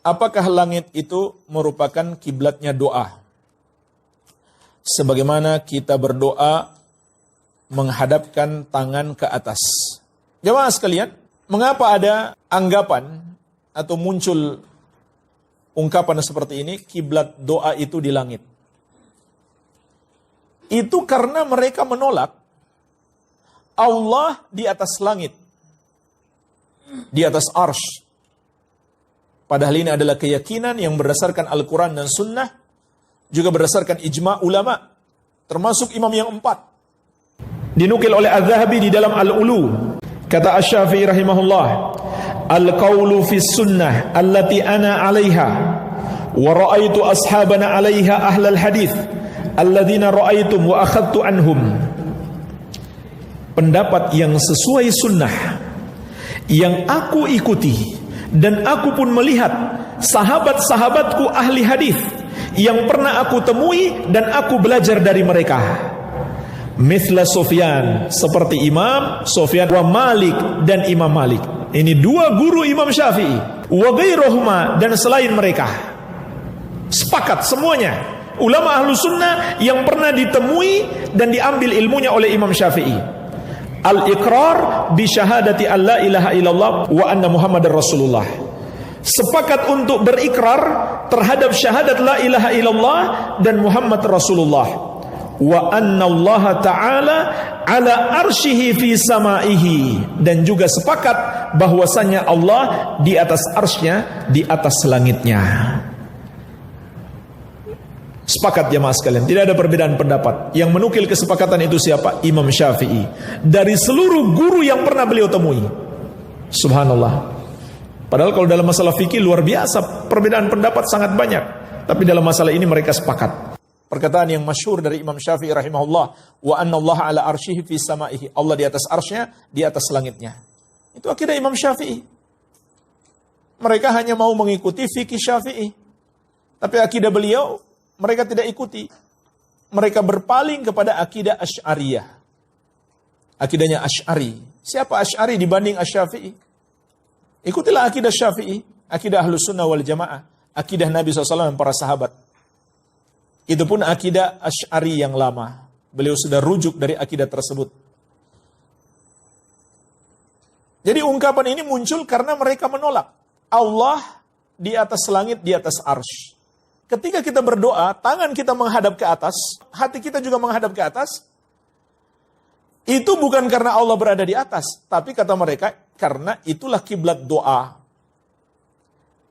apakah langit itu merupakan kiblatnya doa? Sebagaimana kita berdoa menghadapkan tangan ke atas. Jemaah sekalian, mengapa ada anggapan atau muncul ungkapan seperti ini, kiblat doa itu di langit? Itu karena mereka menolak Allah di atas langit, di atas arsy. Padahal ini adalah keyakinan yang berdasarkan Al-Quran dan Sunnah, juga berdasarkan ijma' ulama, termasuk imam yang 4. Dinukil oleh Az-Zahabi di dalam Al-Ulu, kata Asy-Syafi'i rahimahullah, al-qawlu fi sunnah allati ana 'alaiha wa ra'aitu ashabana 'alaiha ahlal hadith alladzina ra'aitum wa akhadtu anhum. Pendapat yang sesuai sunnah yang aku ikuti dan aku pun melihat sahabat-sahabatku ahli hadis yang pernah aku temui dan aku belajar dari mereka. Mithla Sufyan, seperti Imam Sufyan wa Malik dan Imam Malik. Ini dua guru Imam Syafi'i. Wa ghairuhuma, dan selain mereka. Sepakat semuanya ulama ahlu sunnah yang pernah ditemui dan diambil ilmunya oleh Imam Syafi'i. Al-iqrar bi syahadati alla ilaha illallah wa anna Muhammadar Rasulullah. Sepakat untuk berikrar terhadap syahadat la ilaha illallah dan Muhammad Rasulullah. Wa anna Allah ta'ala ala arsyihi fi samaihi, dan juga sepakat bahwasanya Allah di atas arsy-Nya, di atas langitnya. Sepakat jemaah sekalian, tidak ada perbedaan pendapat. Yang menukil kesepakatan itu siapa? Imam Syafi'i. Dari seluruh guru yang pernah beliau temui. Subhanallah. Padahal kalau dalam masalah fikih luar biasa, perbedaan pendapat sangat banyak. Tapi dalam masalah ini mereka sepakat. Perkataan yang masyhur dari Imam Syafi'i rahimahullah, wa anna Allah ala arsyihi fi samaihi, Allah di atas arsy-Nya, di atas langitnya. Itu akidah Imam Syafi'i. Mereka hanya mau mengikuti fikih Syafi'i. Tapi akidah beliau mereka tidak ikuti. Mereka berpaling kepada akidah Asy'ariyah. Akidahnya Asy'ari. Siapa Asy'ari dibanding Asy-Syafi'i? Ikutilah akidah Syafi'i, akidah Ahlus Sunnah wal Jamaah, akidah Nabi SAW dan para sahabat. Itu pun akidah Asy'ari yang lama. Beliau sudah rujuk dari akidah tersebut. Jadi ungkapan ini muncul karena mereka menolak Allah di atas langit, di atas arsy. Ketika kita berdoa, tangan kita menghadap ke atas, hati kita juga menghadap ke atas. Itu bukan karena Allah berada di atas, tapi kata mereka, karena itulah kiblat doa.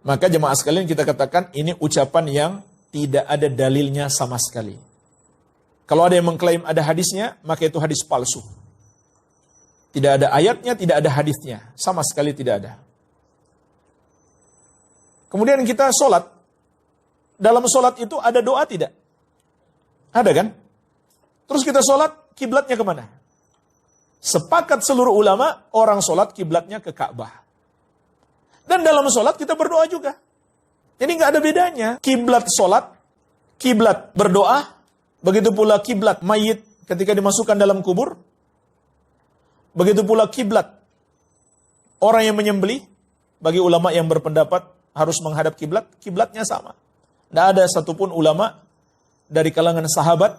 Maka jemaah sekalian, kita katakan ini ucapan yang tidak ada dalilnya sama sekali. Kalau ada yang mengklaim ada hadisnya, maka itu hadis palsu. Tidak ada ayatnya, tidak ada hadisnya, sama sekali tidak ada. Kemudian kita sholat. Dalam sholat itu ada doa tidak? Ada kan? Terus kita sholat, kiblatnya kemana? Sepakat seluruh ulama, orang sholat kiblatnya ke Ka'bah. Dan dalam sholat kita berdoa juga. Jadi nggak ada bedanya. Kiblat sholat, kiblat berdoa, begitu pula kiblat mayit ketika dimasukkan dalam kubur. Begitu pula kiblat orang yang menyembelih, bagi ulama yang berpendapat harus menghadap kiblat, kiblatnya sama. Tidak ada satupun ulama dari kalangan sahabat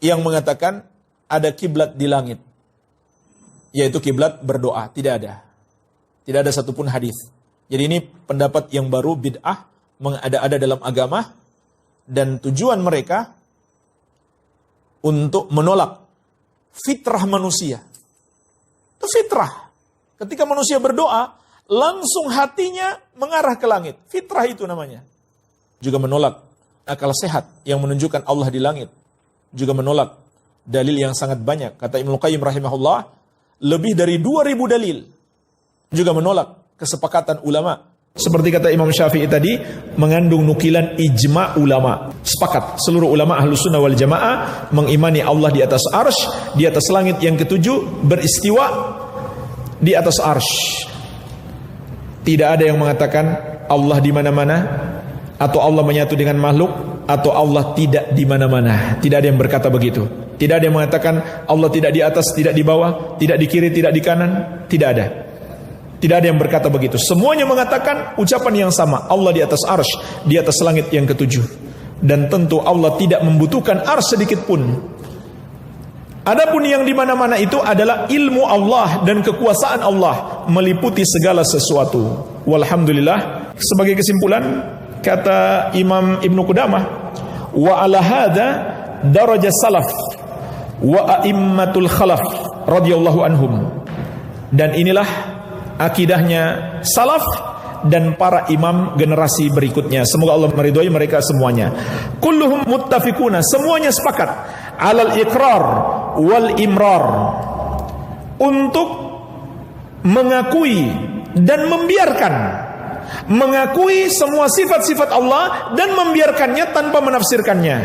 yang mengatakan ada kiblat di langit, yaitu kiblat berdoa. Tidak ada. Tidak ada satupun hadis. Jadi ini pendapat yang baru, bid'ah, mengada-ada dalam agama, dan tujuan mereka untuk menolak fitrah manusia. Itu fitrah. Ketika manusia berdoa, langsung hatinya mengarah ke langit. Fitrah itu namanya. Juga menolak akal sehat yang menunjukkan Allah di langit. Juga menolak dalil yang sangat banyak. Kata Ibnu Qayyim rahimahullah, lebih dari 2000 dalil. Juga menolak kesepakatan ulama. Seperti kata Imam Syafi'i tadi, mengandung nukilan ijma' ulama. Sepakat seluruh ulama Ahlus Sunnah wal Jamaah mengimani Allah di atas arsy, di atas langit yang ketujuh, beristiwa di atas arsy. Tidak ada yang mengatakan Allah di mana-mana, atau Allah menyatu dengan makhluk, atau Allah tidak di mana-mana. Tidak ada yang berkata begitu. Tidak ada yang mengatakan Allah tidak di atas, tidak di bawah, tidak di kiri, tidak di kanan. Tidak ada. Tidak ada yang berkata begitu. Semuanya mengatakan ucapan yang sama. Allah di atas arsy, di atas langit yang ketujuh. Dan tentu Allah tidak membutuhkan arsy sedikit pun. Adapun yang di mana-mana itu adalah ilmu Allah dan kekuasaan Allah meliputi segala sesuatu. Walhamdulillah. Sebagai kesimpulan, kata Imam Ibnu Qudamah, wa ala hadza daraja salaf wa a'immatul khalaf radhiyallahu anhum. Dan inilah akidahnya salaf dan para imam generasi berikutnya. Semoga Allah meridhai mereka semuanya. Kulluhum muttafiquna, semuanya sepakat alal iqrar wal imrar, untuk mengakui dan membiarkan, mengakui semua sifat-sifat Allah dan membiarkannya tanpa menafsirkannya.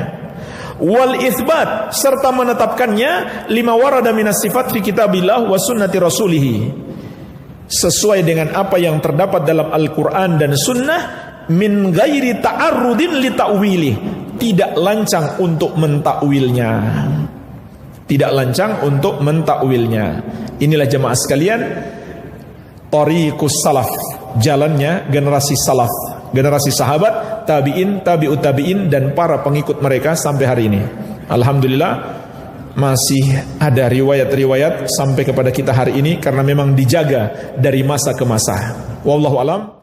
Wal itsbat, serta menetapkannya lima warada minas sifat fi kitabillah wa sunnati rasulih, sesuai dengan apa yang terdapat dalam Al-Quran dan Sunnah, min ghairi ta'arrudin li ta'wilih, tidak lancang untuk mentakwilnya, tidak lancang untuk mentakwilnya. Inilah jemaah sekalian, thariqus salaf, jalannya generasi salaf, generasi sahabat, tabi'in, tabi'ut tabi'in, dan para pengikut mereka sampai hari ini. Alhamdulillah masih ada riwayat-riwayat sampai kepada kita hari ini karena memang dijaga dari masa ke masa. Wallahu alam.